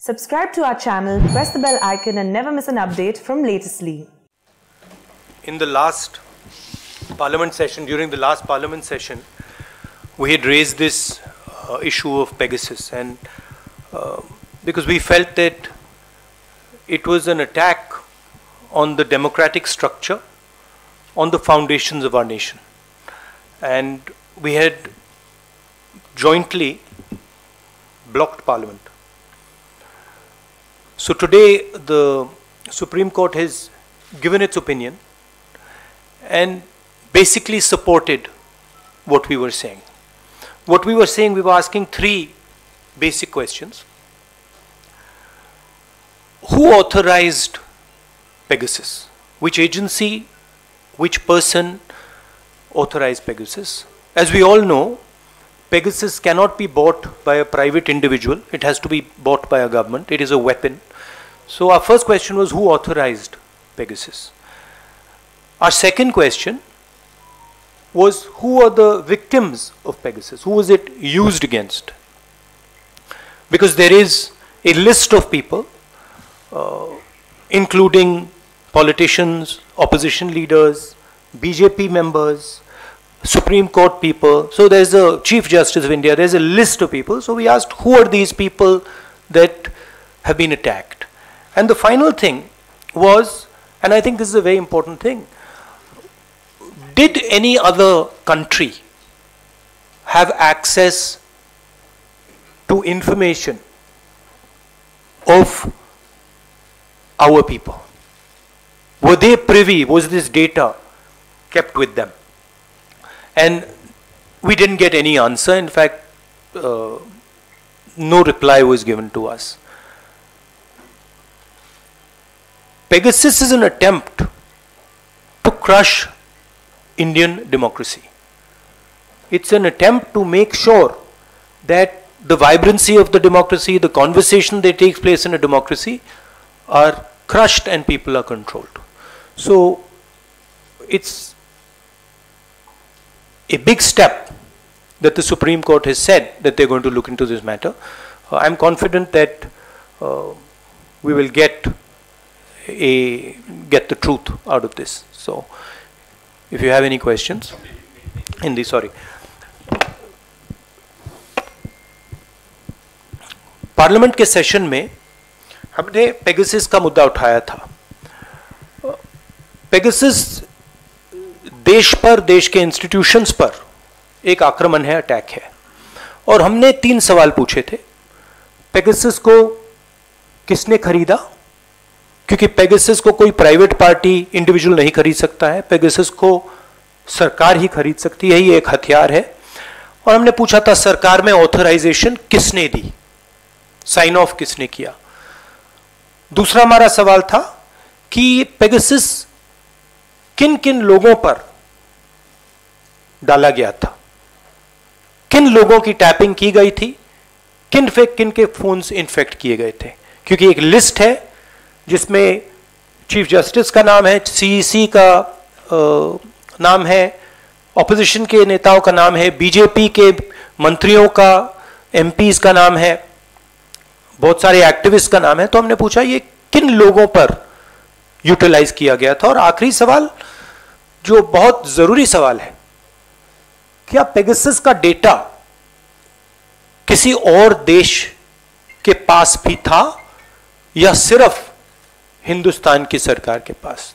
Subscribe to our channel, press the bell icon and never miss an update from Latestly. In the last parliament session, during the last parliament session, we had raised this issue of Pegasus, and because we felt that it was an attack on the democratic structure, on the foundations of our nation. And we had jointly blocked parliament. So today the Supreme Court has given its opinion and basically supported what we were saying. What we were saying, we were asking three basic questions. Who authorized Pegasus? Which agency, which person authorized Pegasus? As we all know, Pegasus cannot be bought by a private individual. It has to be bought by a government. It is a weapon. So our first question was, who authorized Pegasus? Our second question was, who are the victims of Pegasus? Who was it used against? Because there is a list of people, including politicians, opposition leaders, BJP members, Supreme Court people. So there's a Chief Justice of India, there's a list of people. So we asked, who are these people that have been attacked? And the final thing was, and I think this is a very important thing, did any other country have access to information of our people? Were they privy? Was this data kept with them? And we didn't get any answer. In fact, no reply was given to us. Pegasus is an attempt to crush Indian democracy. It's an attempt to make sure that the vibrancy of the democracy, the conversation that takes place in a democracy are crushed and people are controlled. So it's a big step that the Supreme Court has said that they're going to look into this matter. I'm confident that we will get the truth out of this. So if you have any questions, Hindi, sorry. Parliament के session में हमने Pegasus का मुद्दा उठाया था. Pegasus देश पर, देश के इंस्टीट्यूशंस पर एक आक्रमण है, अटैक है. और हमने 3 सवाल पूछे थे. पेगासस को किसने खरीदा? क्योंकि पेगासस को कोई प्राइवेट पार्टी, इंडिविजुअल नहीं खरीद सकता है. पेगासस को सरकार ही खरीद सकती है, ये एक हथियार है. और हमने पूछा था, सरकार में ऑथराइजेशन किसने दी, साइन ऑफ किसने किया? दूसरा हमारा सवाल था कि पेगासस किन किन लोगों पर डाला गया था, किन लोगों की टैपिंग की गई थी, किन के फोन्स इन्फेक्ट किए गए थे. क्योंकि एक लिस्ट है जिसमें चीफ जस्टिस का नाम है, सीईसी का नाम है, ऑपोजिशन के नेताओं का नाम है, बीजेपी के मंत्रियों का, एमपीज का नाम है, बहुत सारे एक्टिविस्ट का नाम है. तो हमने पूछा ये किन लोगों पर यूटिलाइज किया गया था. और आखिरी सवाल, जो बहुत जरूरी सवाल है, क्या पेगासस का डेटा किसी और देश के पास भी था या सिर्फ हिंदुस्तान की सरकार के पास?